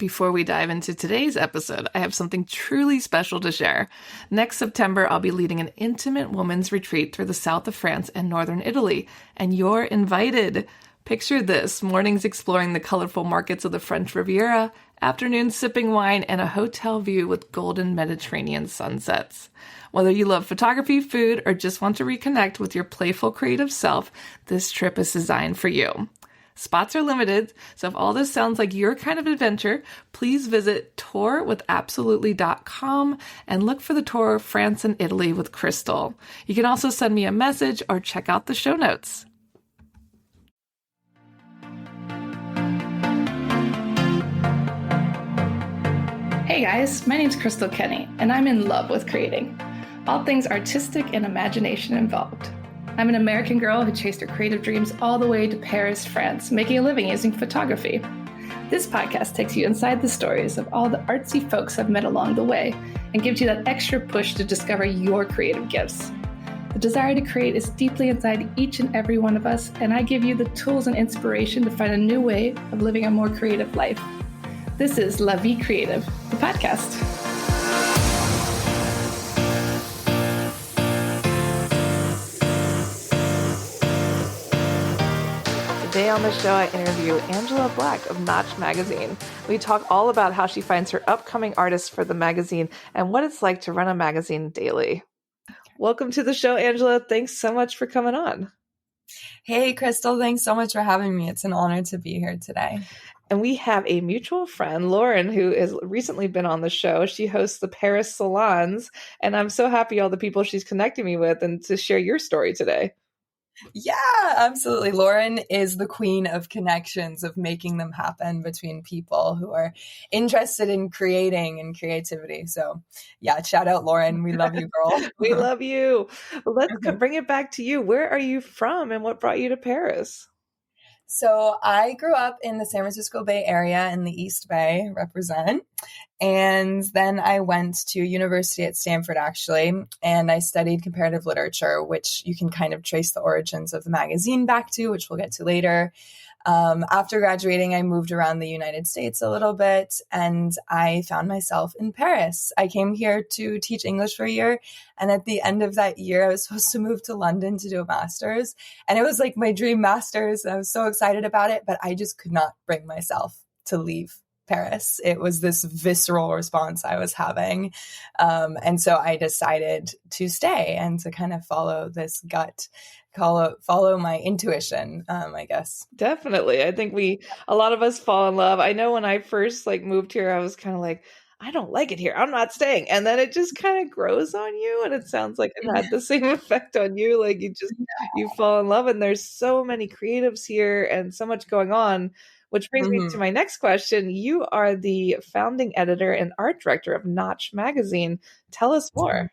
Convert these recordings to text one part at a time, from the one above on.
Before we dive into today's episode, I have something truly special to share. Next September, I'll be leading an intimate women's retreat through the south of France and northern Italy, and you're invited. Picture this: mornings exploring the colorful markets of the French Riviera, afternoons sipping wine, and a hotel view with golden Mediterranean sunsets. Whether you love photography, food, or just want to reconnect with your playful creative self, this trip is designed for you. Spots are limited, so if all this sounds like your kind of adventure, please visit tourwithabsolutely.com and look for the tour France and Italy with Crystal. You can also send me a message or check out the show notes. Hey guys, my name's Crystal Kenny, and I'm in love with creating. All things artistic and imagination involved. I'm an American girl who chased her creative dreams all the way to Paris, France, making a living using photography. This podcast takes you inside the stories of all the artsy folks I've met along the way and gives you that extra push to discover your creative gifts. The desire to create is deeply inside each and every one of us, and I give you the tools and inspiration to find a new way of living a more creative life. This is La Vie Creative, the podcast. Today on the show, I interview Angela Black of Notch Magazine. We talk all about how she finds her upcoming artists for the magazine and what it's like to run a magazine daily. Welcome to the show, Angela. Thanks so much for coming on. Hey, Crystal. Thanks so much for having me. It's an honor to be here today. And we have a mutual friend, Lauren, who has recently been on the show. She hosts the Paris Salons, and I'm so happy all the people she's connecting me with and to share your story today. Yeah, absolutely. Lauren is the queen of connections, of making them happen between people who are interested in creating and creativity. So yeah, shout out, Lauren. We love you, girl. We love you. Well, let's bring it back to you. Where are you from and what brought you to Paris? So I grew up in the San Francisco Bay Area in the East Bay, represent. And then I went to university at Stanford, actually, and I studied comparative literature, which you can kind of trace the origins of the magazine back to, which we'll get to later. After graduating, I moved around the United States a little bit, and I found myself in Paris. I came here to teach English for a year, and at the end of that year, I was supposed to move to London to do a master's, and it was like my dream master's, and I was so excited about it, but I just could not bring myself to leave Paris. It was this visceral response I was having. And so I decided to stay and to kind of follow this gut, follow my intuition, I guess. Definitely. I think a lot of us fall in love. I know when I first moved here, I was kind of like, I don't like it here. I'm not staying. And then it just kind of grows on you. And it sounds like it had the same effect on you. Like you fall in love, and there's so many creatives here and so much going on. Which brings me to my next question. You are the founding editor and art director of Notch Magazine. Tell us more.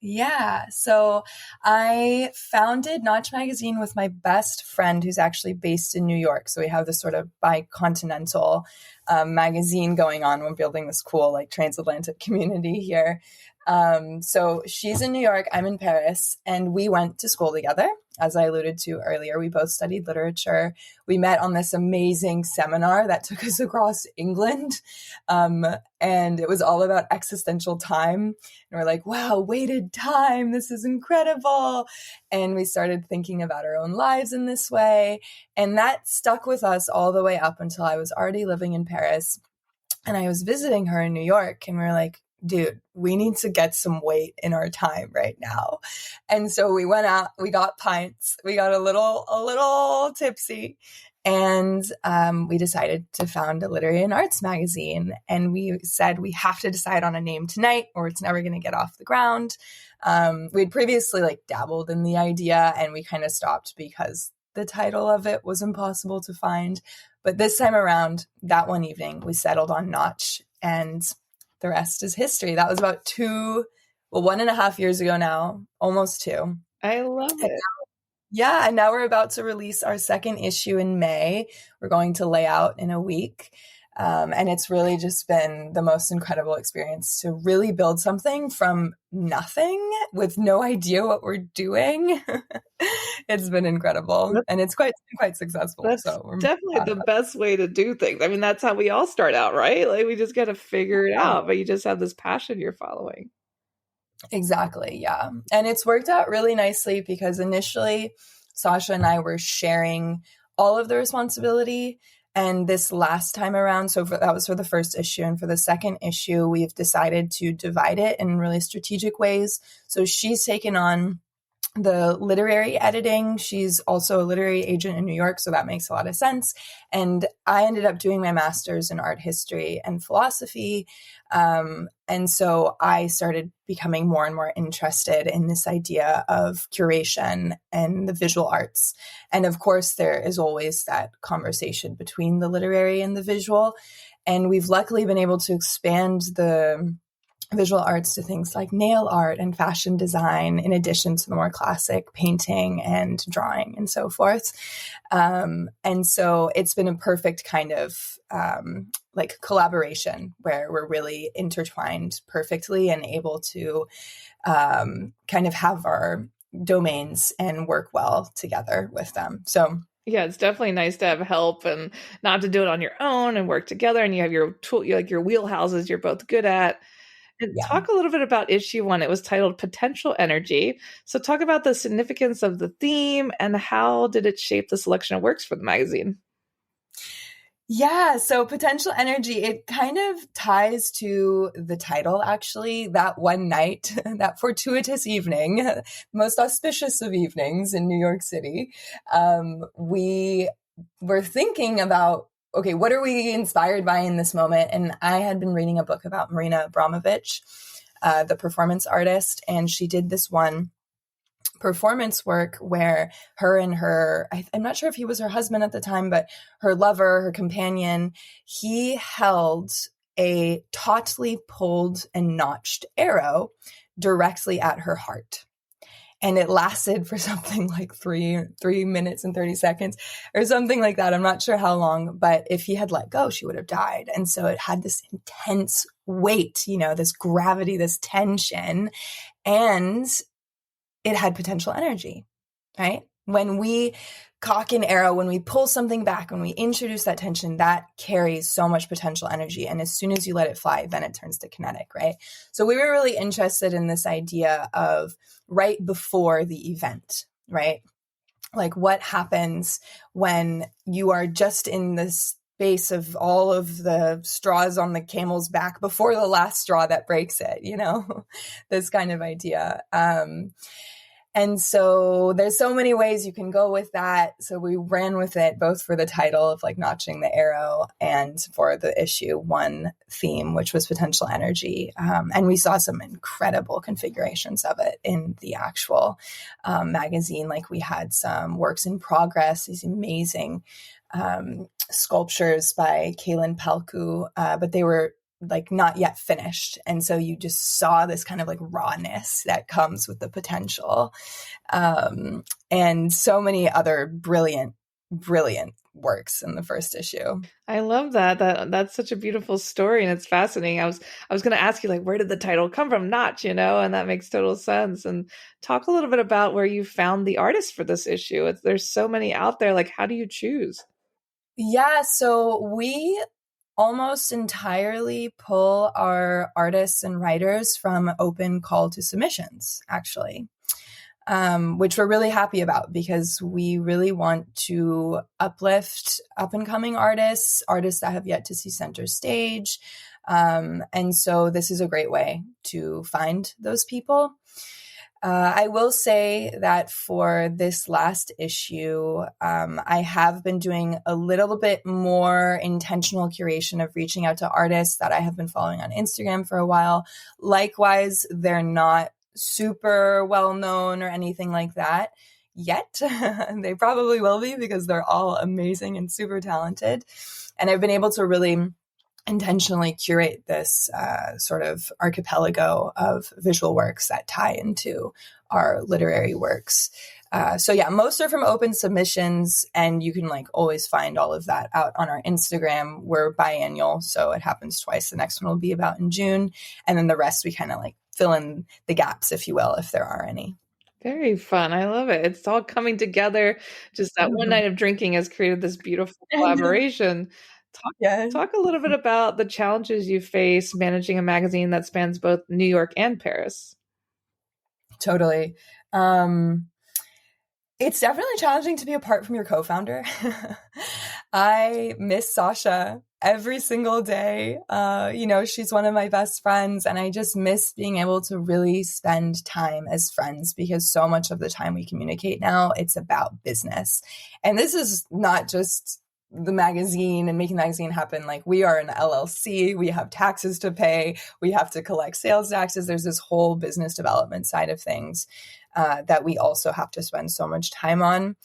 Yeah. So I founded Notch Magazine with my best friend who's actually based in New York. So we have this sort of bicontinental magazine going on. We're building this cool transatlantic community here. So she's in New York, I'm in Paris, and we went to school together. As I alluded to earlier, we both studied literature. We met on this amazing seminar that took us across England. And it was all about existential time. And we're like, wow, weighted time. This is incredible. And we started thinking about our own lives in this way. And that stuck with us all the way up until I was already living in Paris. And I was visiting her in New York, and we were like, dude, we need to get some weight in our time right now. And so we went out, we got pints, we got a little tipsy, and we decided to found a literary and arts magazine. And we said, we have to decide on a name tonight or it's never going to get off the ground. We'd previously dabbled in the idea, and we kind of stopped because the title of it was impossible to find. But this time around, that one evening, we settled on Notch, and the rest is history. That was about 1.5 years ago now, almost 2. I love it. Yeah. And now we're about to release our second issue in May. We're going to lay out in a week. And it's really just been the most incredible experience to really build something from nothing with no idea what we're doing. It's been incredible, and it's quite successful. That's So we're definitely proud the of it. best way to do things. I mean, that's how we all start out, right? Like we just got to figure it out, but you just have this passion you're following. Exactly. Yeah. And it's worked out really nicely because initially Sasha and I were sharing all of the responsibility. And this last time around, that was for the first issue. And for the second issue, we've decided to divide it in really strategic ways. So she's taken on the literary editing. She's also a literary agent in New York, so that makes a lot of sense. And I ended up doing my master's in art history and philosophy. And so I started becoming more and more interested in this idea of curation and the visual arts. And of course, there is always that conversation between the literary and the visual. And we've luckily been able to expand the visual arts to things like nail art and fashion design, in addition to the more classic painting and drawing and so forth. And so it's been a perfect kind of like collaboration where we're really intertwined perfectly and able to kind of have our domains and work well together with them. So yeah, it's definitely nice to have help and not to do it on your own and work together. And you have your tool, like your wheelhouses you're both good at. And yeah. talk a little bit about issue 1. It was titled Potential Energy. So talk about the significance of the theme and how did it shape the selection of works for the magazine? Yeah, so potential energy, it kind of ties to the title, actually. That one night, that fortuitous evening, most auspicious of evenings in New York City, we were thinking about, okay, what are we inspired by in this moment? And I had been reading a book about Marina Abramović, the performance artist, and she did this one performance work where her and I'm not sure if he was her husband at the time, but her lover, her companion, he held a tautly pulled and notched arrow directly at her heart. And it lasted for something like 3 minutes and 30 seconds or something like that. I'm not sure how long, but if he had let go, she would have died. And so it had this intense weight, this gravity, this tension, and it had potential energy, right? When we cock an arrow, when we pull something back, when we introduce that tension, that carries so much potential energy. And as soon as you let it fly, then it turns to kinetic, right? So we were really interested in this idea of right before the event, right? Like what happens when you are just in this space of all of the straws on the camel's back before the last straw that breaks it, this kind of idea. And so there's so many ways you can go with that. So we ran with it both for the title of like notching the arrow and for the issue 1 theme, which was potential energy. And we saw some incredible configurations of it in the actual magazine. Like we had some works in progress, these amazing sculptures by Kaylin Pelku, but they were like not yet finished. And so you just saw this kind of like rawness that comes with the potential. And so many other brilliant works in the first issue. I love that. That's such a beautiful story and it's fascinating. I was going to ask you like, where did the title come from? Notch, and that makes total sense. And talk a little bit about where you found the artist for this issue. There's so many out there. Like, how do you choose? Yeah. So we almost entirely pull our artists and writers from open call to submissions, actually, which we're really happy about because we really want to uplift up-and-coming artists that have yet to see center stage. And so this is a great way to find those people. I will say that for this last issue, I have been doing a little bit more intentional curation of reaching out to artists that I have been following on Instagram for a while. Likewise, they're not super well known or anything like that yet. They probably will be because they're all amazing and super talented. And I've been able to really intentionally curate this sort of archipelago of visual works that tie into our literary works. So yeah, most are from open submissions, and you can like always find all of that out on our Instagram. We're biannual, so it happens twice. The next one will be about in June, and then the rest we kind of like fill in the gaps, if you will, if there are any. Very fun. I love it. It's all coming together. Just that one night of drinking has created this beautiful collaboration. Talk, Yeah, talk a little bit about the challenges you face managing a magazine that spans both New York and Paris. totally. It's definitely challenging to be apart from your co-founder. I miss Sasha every single day. She's one of my best friends, and I just miss being able to really spend time as friends, because so much of the time we communicate now, it's about business. And this is not just the magazine and making the magazine happen. Like, we are an LLC, we have taxes to pay, we have to collect sales taxes. There's this whole business development side of things that we also have to spend so much time on.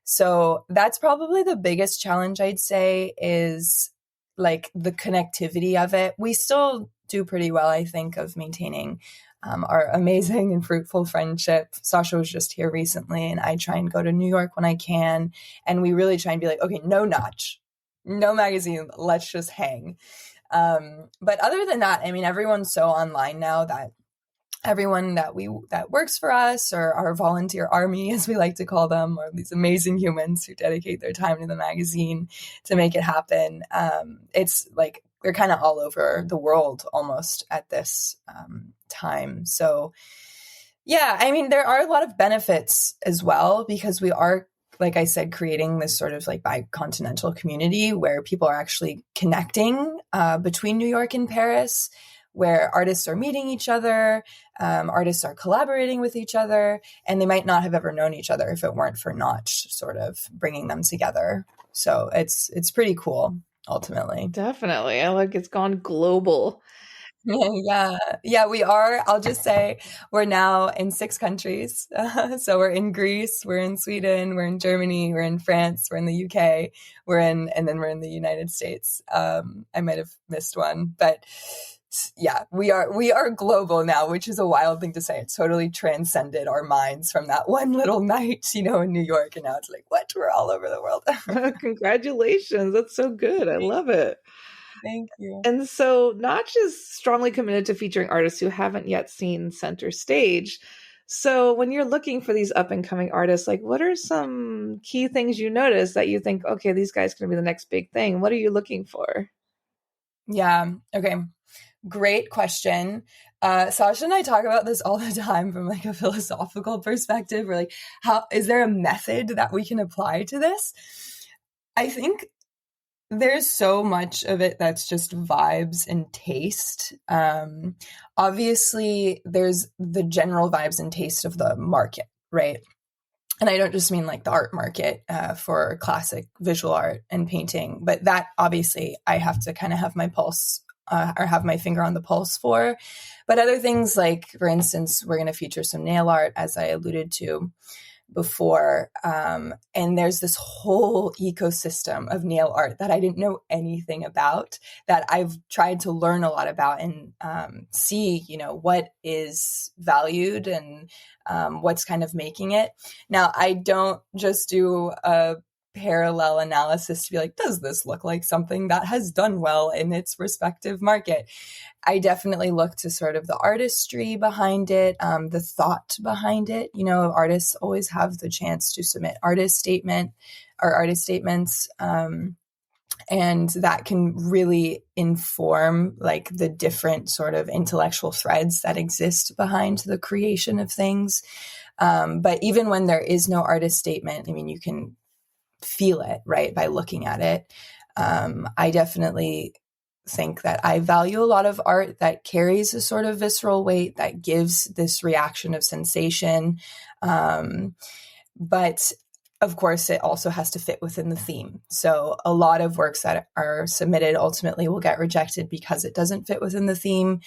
So that's probably the biggest challenge, I'd say, is like the connectivity of it. We still do pretty well, I think, of maintaining our amazing and fruitful friendship. Sasha was just here recently, and I try and go to New York when I can. And we really try and be like, okay, no Notch, no magazine, let's just hang. But other than that, I mean, everyone's so online now that everyone that works for us, or our volunteer army, as we like to call them, or these amazing humans who dedicate their time to the magazine to make it happen. It's like they're kind of all over the world almost at this time. So yeah, I mean, there are a lot of benefits as well, because we are, like I said, creating this sort of like bicontinental community where people are actually connecting between New York and Paris, where artists are meeting each other, artists are collaborating with each other, and they might not have ever known each other if it weren't for Notch sort of bringing them together. So it's pretty cool, ultimately. Definitely. I like it's gone global. Yeah, we are. I'll just say we're now in 6 countries. So we're in Greece, we're in Sweden, we're in Germany, we're in France, we're in the UK, and then we're in the United States. I might have missed one, but yeah, we are global now, which is a wild thing to say. It's totally transcended our minds from that one little night, in New York, and now it's like, what? We're all over the world. Congratulations. That's so good. I love it. Thank you. And so Notch is strongly committed to featuring artists who haven't yet seen center stage. So when you're looking for these up and coming artists, like, what are some key things you notice that you think, okay, these guys are going to be the next big thing? What are you looking for? Yeah. Okay. Great question. Sasha and I talk about this all the time from like a philosophical perspective. We're like, how is there a method that we can apply to this? I think there's so much of it that's just vibes and taste. Obviously, there's the general vibes and taste of the market, right? And I don't just mean like the art market for classic visual art and painting, but that obviously I have to kind of have my pulse or have my finger on the pulse for. But other things, like, for instance, we're going to feature some nail art, as I alluded to before. And there's this whole ecosystem of nail art that I didn't know anything about, that I've tried to learn a lot about and see, what is valued and what's kind of making it. Now, I don't just do a parallel analysis to be like, does this look like something that has done well in its respective market? I definitely look to sort of the artistry behind it, the thought behind it. Artists always have the chance to submit artist statements, and that can really inform like the different sort of intellectual threads that exist behind the creation of things. But even when there is no artist statement, I mean, you can feel it, right, by looking at it. I definitely think that I value a lot of art that carries a sort of visceral weight, that gives this reaction of sensation. But of course, it also has to fit within the theme. So a lot of works that are submitted ultimately will get rejected because it doesn't fit within the theme.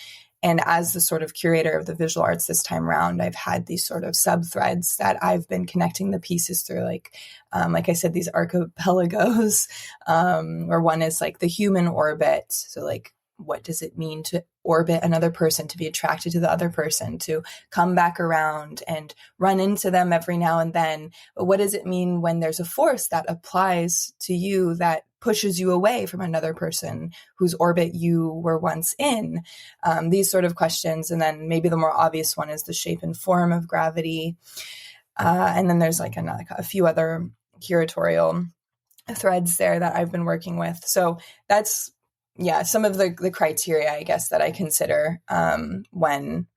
And as the sort of curator of the visual arts this time around, I've had these sort of sub-threads that I've been connecting the pieces through, like I said, these archipelagos, or one is like the human orbit. So like what does it mean to orbit another person, to be attracted to the other person, to come back around and run into them every now and then? But what does it mean when there's a force that applies to you that pushes you away from another person whose orbit you were once in? These sort of questions. And then maybe the more obvious one is the shape and form of gravity. And then there's like a few other curatorial threads there that I've been working with. So that's, some of the criteria, I guess, that I consider when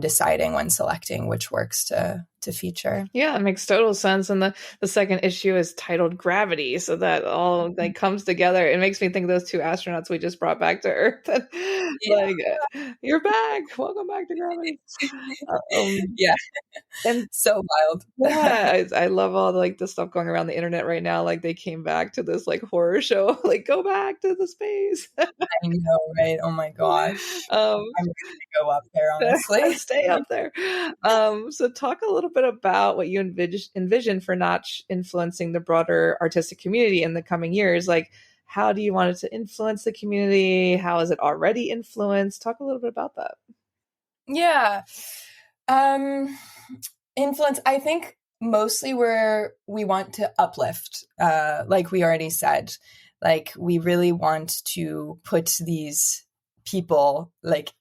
deciding, when selecting which works to feature. Yeah, it makes total sense. And the second issue is titled Gravity. So that all like comes together. It makes me think of those two astronauts we just brought back to Earth. Like, you're back. Welcome back to Gravity. Yeah. And so wild. Yeah, I love all the stuff going around the internet right now. Like they came back to this like horror show, like go back to the space. I know, right? Oh my gosh. I'm ready to go up there, honestly. Stay up there. So talk a little bit about what you envision for Notch influencing the broader artistic community in the coming years. Like, how do you want it to influence the community? How is it already influenced? Talk a little bit about that. Yeah. Influence, I think mostly where we want to uplift, like we already said, like we really want to put these people like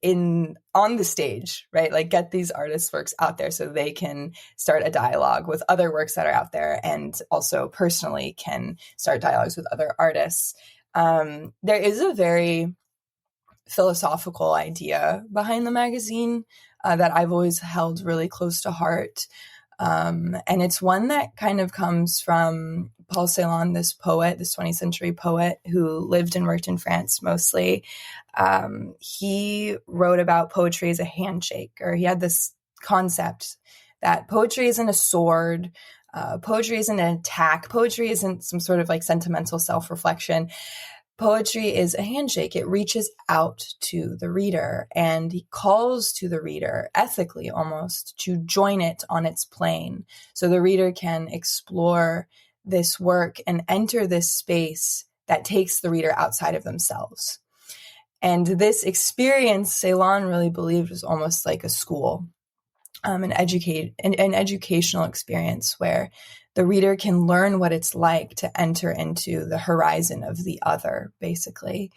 on the stage, right? Like get these artists' works out there so they can start a dialogue with other works that are out there, and also personally can start dialogues with other artists. There is a very philosophical idea behind the magazine that I've always held really close to heart. And it's one that kind of comes from Paul Celan, this poet, this 20th century poet who lived and worked in France mostly. He wrote about poetry as a handshake, or he had this concept that poetry isn't a sword, poetry isn't an attack, poetry isn't some sort of like sentimental self-reflection. Poetry is a handshake. It reaches out to the reader, and he calls to the reader, ethically almost, to join it on its plane. So the reader can explore this work and enter this space that takes the reader outside of themselves. And this experience, Celan really believed, was almost like a school, an educational experience where the reader can learn what it's like to enter into the horizon of the other, basically.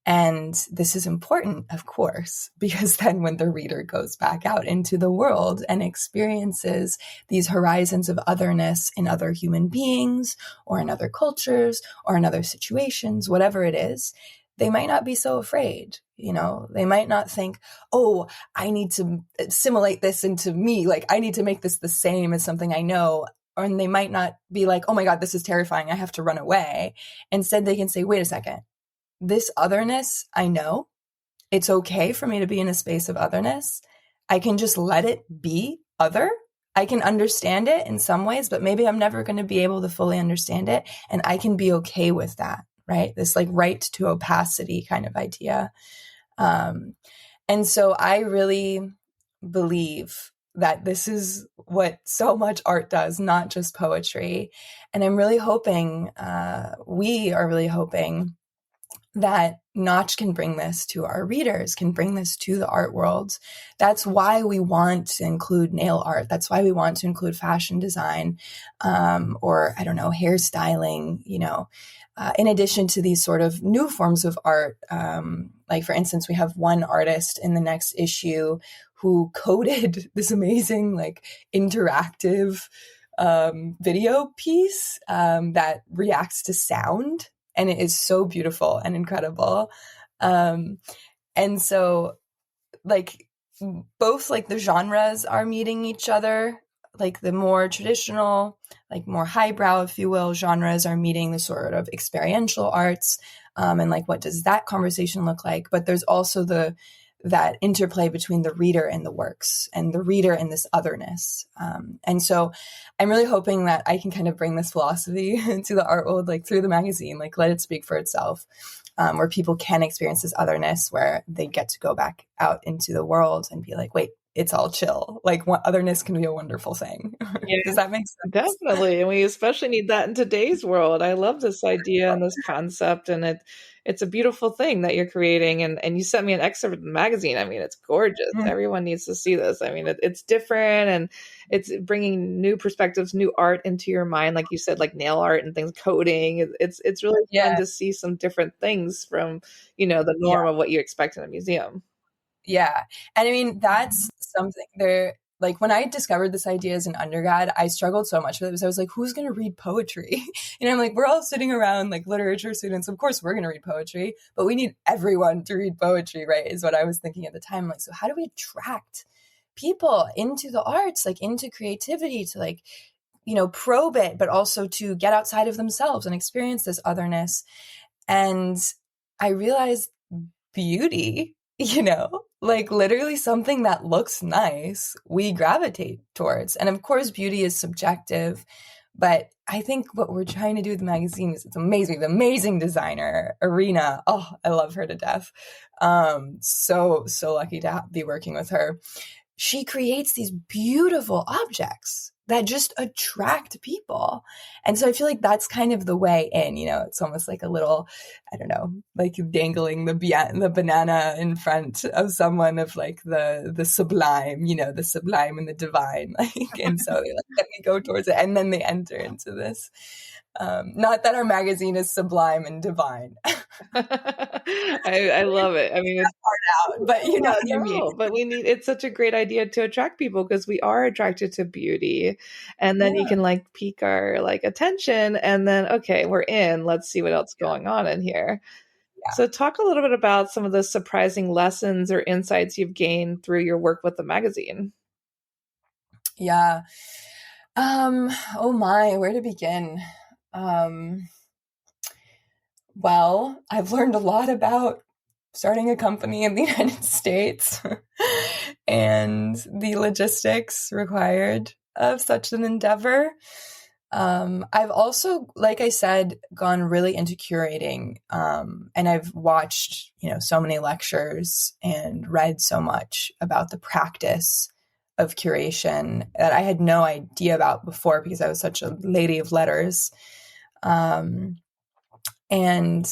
And this is important, of course, because then when the reader goes back out into the world and experiences these horizons of otherness in other human beings or in other cultures or in other situations, whatever it is, they might not be so afraid. They might not think, oh, I need to assimilate this into me. Like, I need to make this the same as something I know. And they might not be like, oh my God, this is terrifying, I have to run away. Instead, they can say, wait a second, this otherness, I know. It's okay for me to be in a space of otherness. I can just let it be other. I can understand it in some ways, but maybe I'm never going to be able to fully understand it. And I can be okay with that, right? This like right to opacity kind of idea. And so I really believe that this is what so much art does, not just poetry. And I'm really hoping, we are really hoping that Notch can bring this to our readers, can bring this to the art world. That's why we want to include nail art. That's why we want to include fashion design, or I don't know, hairstyling, in addition to these sort of new forms of art. Like for instance, we have one artist in the next issue who coded this amazing, like interactive video piece that reacts to sound. And it is so beautiful and incredible. And so like both like the genres are meeting each other, like the more traditional, like more highbrow, if you will, genres are meeting the sort of experiential arts. And like, what does that conversation look like? But there's also that interplay between the reader and the works, and the reader and this otherness. And so I'm really hoping that I can kind of bring this philosophy to the art world, like through the magazine, like let it speak for itself, where people can experience this otherness, where they get to go back out into the world and be like, wait, it's all chill. Like otherness can be a wonderful thing. Yeah, does that make sense? Definitely. And we especially need that in today's world. I love this idea and this concept. And it's a beautiful thing that you're creating. And you sent me an excerpt of the magazine. I mean, it's gorgeous. Everyone needs to see this. I mean, it's different, and it's bringing new perspectives, new art into your mind. Like you said, like nail art and things, coding. It's really fun to see some different things from, the norm of what you expect in a museum. Yeah. And I mean, that's something there. Like when I discovered this idea as an undergrad, I struggled so much with it because I was like, who's going to read poetry? I'm like, we're all sitting around like literature students. Of course, we're going to read poetry, but we need everyone to read poetry, right? Is what I was thinking at the time. Like, so how do we attract people into the arts, like into creativity, to like, probe it, but also to get outside of themselves and experience this otherness? And I realized beauty, like literally something that looks nice, we gravitate towards. And of course, beauty is subjective, but I think what we're trying to do with the magazine is it's amazing. The amazing designer, Arena. Oh, I love her to death. So lucky to be working with her. She creates these beautiful objects that just attract people. And so I feel like that's kind of the way in, it's almost like a little, I don't know, like dangling the banana in front of someone of like the sublime, the sublime and the divine. Like, and so they like, let me go towards it. And then they enter into this. Not that our magazine is sublime and divine. I love it. I mean, it's hard out, but what I mean. But it's such a great idea to attract people because we are attracted to beauty, and then you can like pique our like attention, and then okay, we're in. Let's see what else is going on in here. Yeah. So talk a little bit about some of the surprising lessons or insights you've gained through your work with the magazine. Yeah. Oh my, where to begin? Well, I've learned a lot about starting a company in the United States and the logistics required of such an endeavor. I've also, like I said, gone really into curating, and I've watched, so many lectures and read so much about the practice of curation that I had no idea about before because I was such a lady of letters. And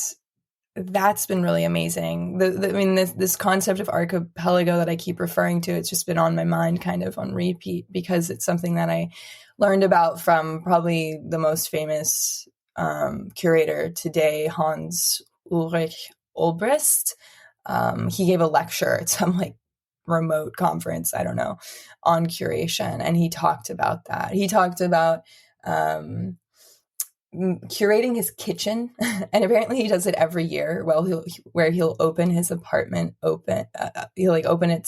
that's been really amazing. This concept of archipelago that I keep referring to, it's just been on my mind kind of on repeat because it's something that I learned about from probably the most famous curator today, Hans Ulrich Ulbricht. He gave a lecture at some like remote conference, I don't know, on curation. And he talked about that. He talked about curating his kitchen, and apparently he does it every year. Well, he'll open his apartment, he'll like open it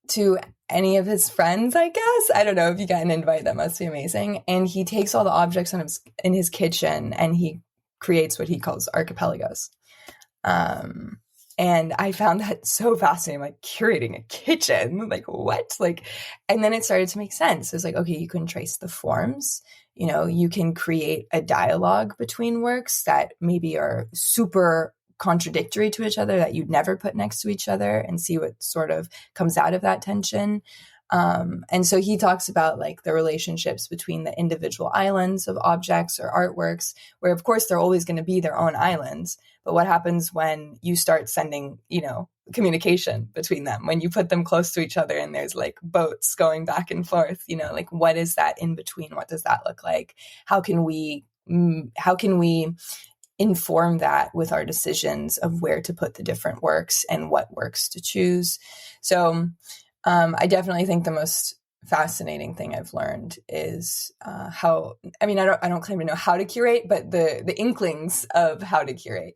to any of his friends, I guess. I don't know, if you got an invite, that must be amazing. And he takes all the objects in his kitchen and he creates what he calls archipelagos. And I found that so fascinating, like curating a kitchen, like what? Like, and then it started to make sense. It was like, okay, you can trace the forms, you can create a dialogue between works that maybe are super contradictory to each other that you'd never put next to each other and see what sort of comes out of that tension. And so he talks about like the relationships between the individual islands of objects or artworks, where of course they're always going to be their own islands. But what happens when you start sending, communication between them, when you put them close to each other and there's like boats going back and forth, like what is that in between? What does that look like? How can we inform that with our decisions of where to put the different works and what works to choose? So I definitely think the most fascinating thing I've learned is how, I don't claim to know how to curate, but the inklings of how to curate.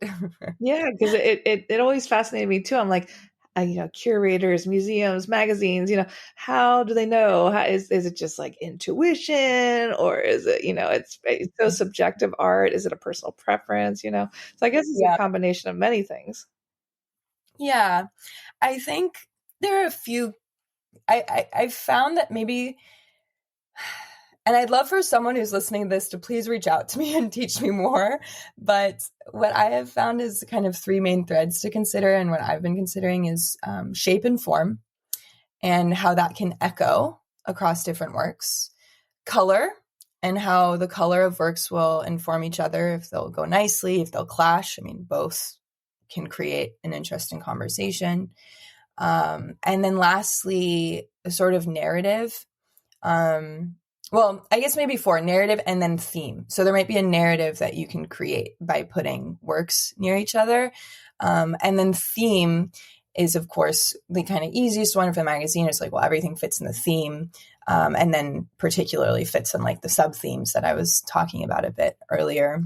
Yeah, because it always fascinated me too. I'm like, curators, museums, magazines, how do they know? Is it just like intuition, or is it, it's so subjective art? Is it a personal preference? So I guess it's a combination of many things. Yeah, I think there are a few. I found that maybe, and I'd love for someone who's listening to this to please reach out to me and teach me more. But what I have found is kind of three main threads to consider. And what I've been considering is shape and form and how that can echo across different works, color, and how the color of works will inform each other, if they'll go nicely, if they'll clash. I mean, both can create an interesting conversation. And then lastly, a sort of narrative. Well, I guess maybe four: narrative and then theme. So there might be a narrative that you can create by putting works near each other. And then theme is, of course, the kind of easiest one for the magazine. It's like, well, everything fits in the theme. And then particularly fits in like the sub themes that I was talking about a bit earlier.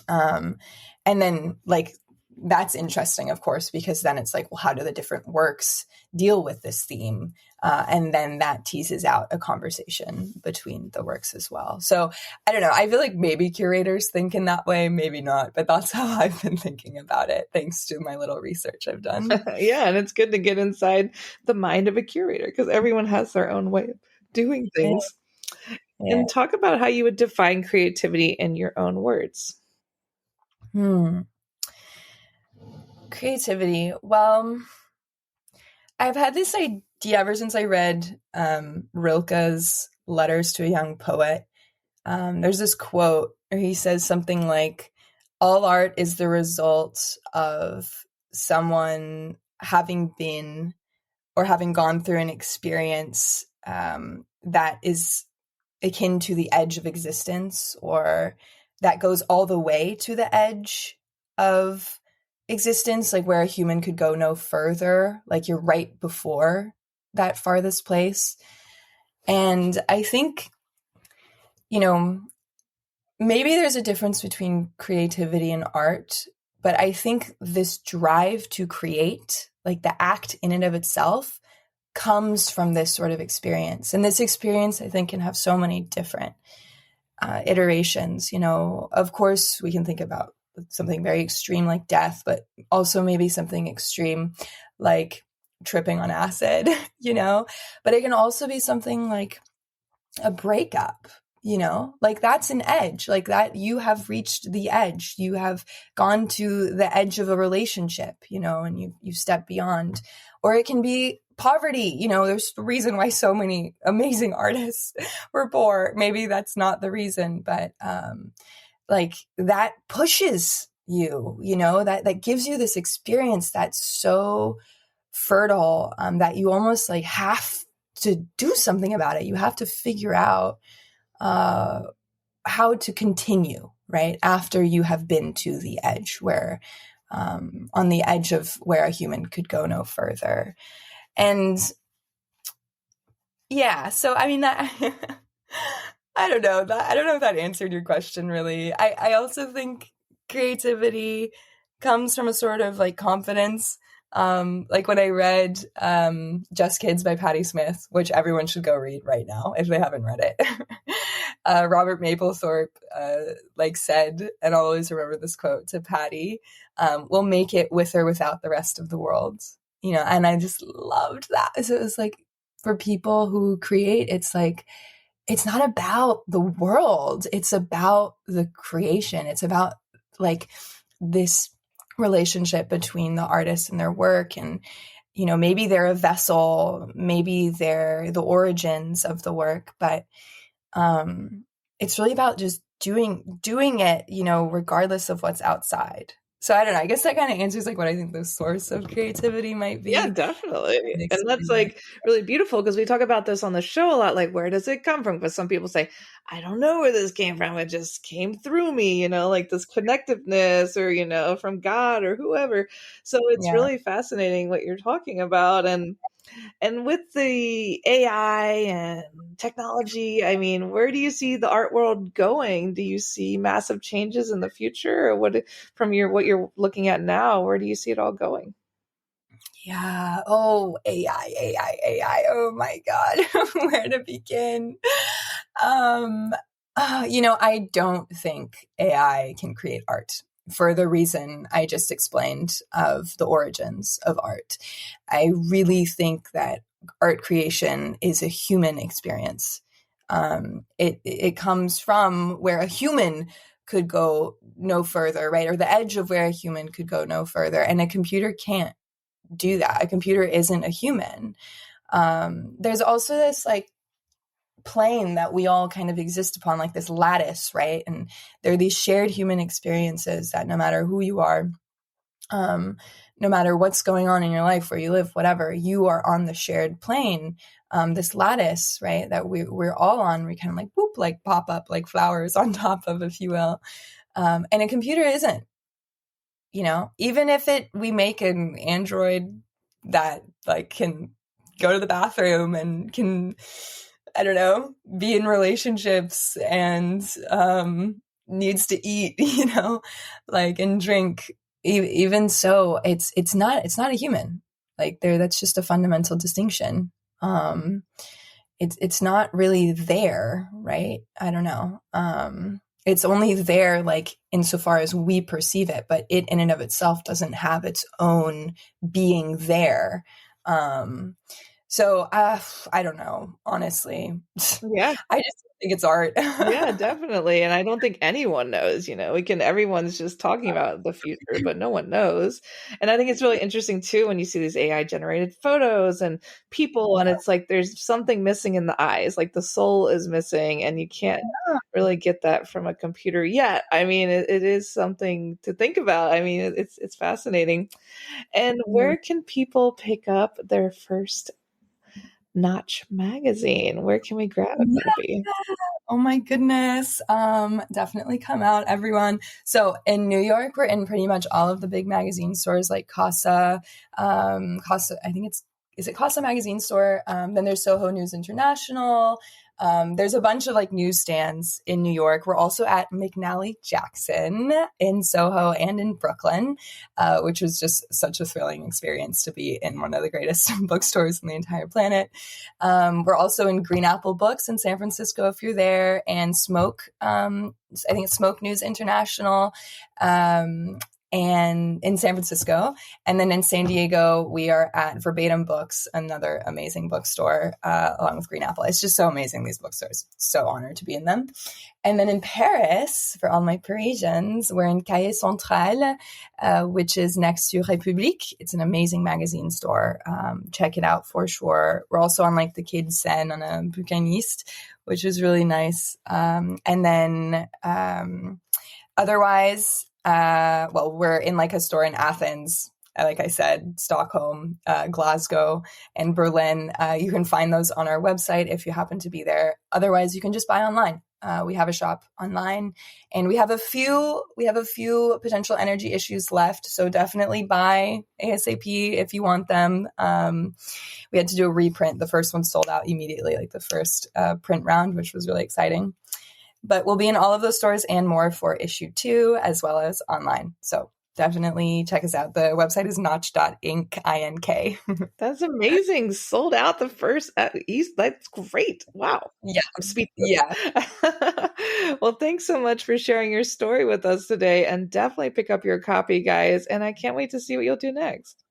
And then like, that's interesting, of course, because then it's like, well, how do the different works deal with this theme? And then that teases out a conversation between the works as well. So I don't know. I feel like maybe curators think in that way, maybe not, but that's how I've been thinking about it, thanks to my little research I've done. Yeah, and it's good to get inside the mind of a curator because everyone has their own way of doing things. Yeah. And talk about how you would define creativity in your own words. Creativity. Well, I've had this idea ever since I read Rilke's Letters to a Young Poet. There's this quote where he says something like, all art is the result of someone having been or having gone through an experience that is akin to the edge of existence, or that goes all the way to the edge of existence, like where a human could go no further, like you're right before that farthest place. And I think, you know, maybe there's a difference between creativity and art, but I think this drive to create, like the act in and of itself, comes from this sort of experience. And this experience, I think, can have so many different iterations. You know, of course, we can think about something very extreme like death, but also maybe something extreme like tripping on acid, you know, but it can also be something like a breakup, you know, like that's an edge, like that you have reached the edge, you have gone to the edge of a relationship, you know, and you step beyond. Or it can be poverty, you know, there's the reason why so many amazing artists were poor. Maybe that's not the reason, but like that pushes you, you know, that gives you this experience that's so fertile that you almost like have to do something about it. You have to figure out how to continue, right? After you have been to the edge where, on the edge of where a human could go no further. And yeah, so I mean that I don't know if that answered your question really. I also think creativity comes from a sort of like confidence. Like when I read Just Kids by Patti Smith, which everyone should go read right now if they haven't read it. Robert Mapplethorpe like said, and I'll always remember this quote to Patti, we'll make it with or without the rest of the world. You know, and I just loved that. So it was like, for people who create, it's like, it's not about the world. It's about the creation. It's about like this relationship between the artist and their work. And, you know, maybe they're a vessel, maybe they're the origins of the work, but it's really about just doing it, you know, regardless of what's outside. So I don't know. I guess that kind of answers like what I think the source of creativity might be. Yeah, definitely. And that's like really beautiful because we talk about this on the show a lot. Like, where does it come from? Because some people say, I don't know where this came from. It just came through me, you know, like this connectiveness or, you know, from God or whoever. So it's really fascinating what you're talking about. And with the AI and technology, I mean, where do you see the art world going? Do you see massive changes in the future, or what you're looking at now? Where do you see it all going? Yeah. Oh, AI. Oh my God. Where to begin? You know, I don't think AI can create art, for the reason I just explained of the origins of art. I really think that art creation is a human experience. It comes from where a human could go no further, right? Or the edge of where a human could go no further. And a computer can't do that. A computer isn't a human. There's also this like plane that we all kind of exist upon, like this lattice, right? And there are these shared human experiences that no matter who you are, no matter what's going on in your life, where you live, whatever, you are on the shared plane, this lattice, right? That we're all on. We kind of like, boop, like pop up like flowers on top of, if you will. And a computer isn't, even if we make an android that like can go to the bathroom and can, I don't know, be in relationships and needs to eat, like, and drink. Even so, it's not a human. Like that's just a fundamental distinction. It's not really there, right? I don't know. It's only there like insofar as we perceive it, but it in and of itself doesn't have its own being there. So I don't know, honestly. Yeah. I just think it's art. Yeah, definitely. And I don't think anyone knows, everyone's just talking about the future, but no one knows. And I think it's really interesting too, when you see these AI generated photos and people, and it's like, there's something missing in the eyes, like the soul is missing, and you can't really get that from a computer yet. I mean, it is something to think about. I mean, it's fascinating. And where can people pick up their first Notch magazine? Where can we grab a copy? Oh my goodness. Definitely come out, everyone. So in New York, we're in pretty much all of the big magazine stores like Casa, I think is it Casa Magazine Store? Then there's Soho News International. There's a bunch of like newsstands in New York. We're also at McNally Jackson in Soho and in Brooklyn, which was just such a thrilling experience to be in one of the greatest bookstores on the entire planet. We're also in Green Apple Books in San Francisco if you're there, and Smoke. I think it's Smoke News International. And in San Francisco. And then in San Diego, we are at Verbatim Books, another amazing bookstore, along with Green Apple. It's just so amazing, these bookstores. So honored to be in them. And then in Paris, for all my Parisians, we're in Cahiers Central, which is next to République. It's an amazing magazine store. Check it out for sure. We're also on like the Quai de Seine on a Bouquiniste, which is really nice. And then otherwise, we're in like a store in Athens, like I said, Stockholm, Glasgow, and Berlin. You can find those on our website if you happen to be there. Otherwise, you can just buy online. We have a shop online, and we have a few potential energy issues left. So definitely buy ASAP if you want them. We had to do a reprint. The first one sold out immediately, like the first print round, which was really exciting. But we'll be in all of those stores and more for issue 2, as well as online. So definitely check us out. The website is notch.ink, INK. That's amazing. Sold out the first at East. That's great. Wow. Yeah. I'm speechless. Yeah. Well, thanks so much for sharing your story with us today, and definitely pick up your copy, guys. And I can't wait to see what you'll do next.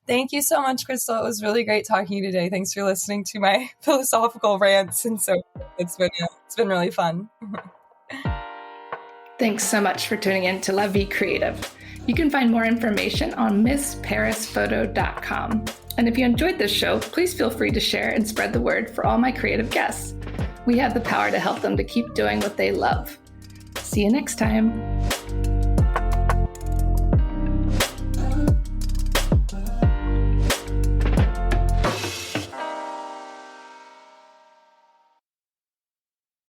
Thank you so much, Crystal. It was really great talking to you today. Thanks for listening to my philosophical rants. And so it's been really fun. Thanks so much for tuning in to La Vie Creative. You can find more information on MissParisPhoto.com. And if you enjoyed this show, please feel free to share and spread the word for all my creative guests. We have the power to help them to keep doing what they love. See you next time.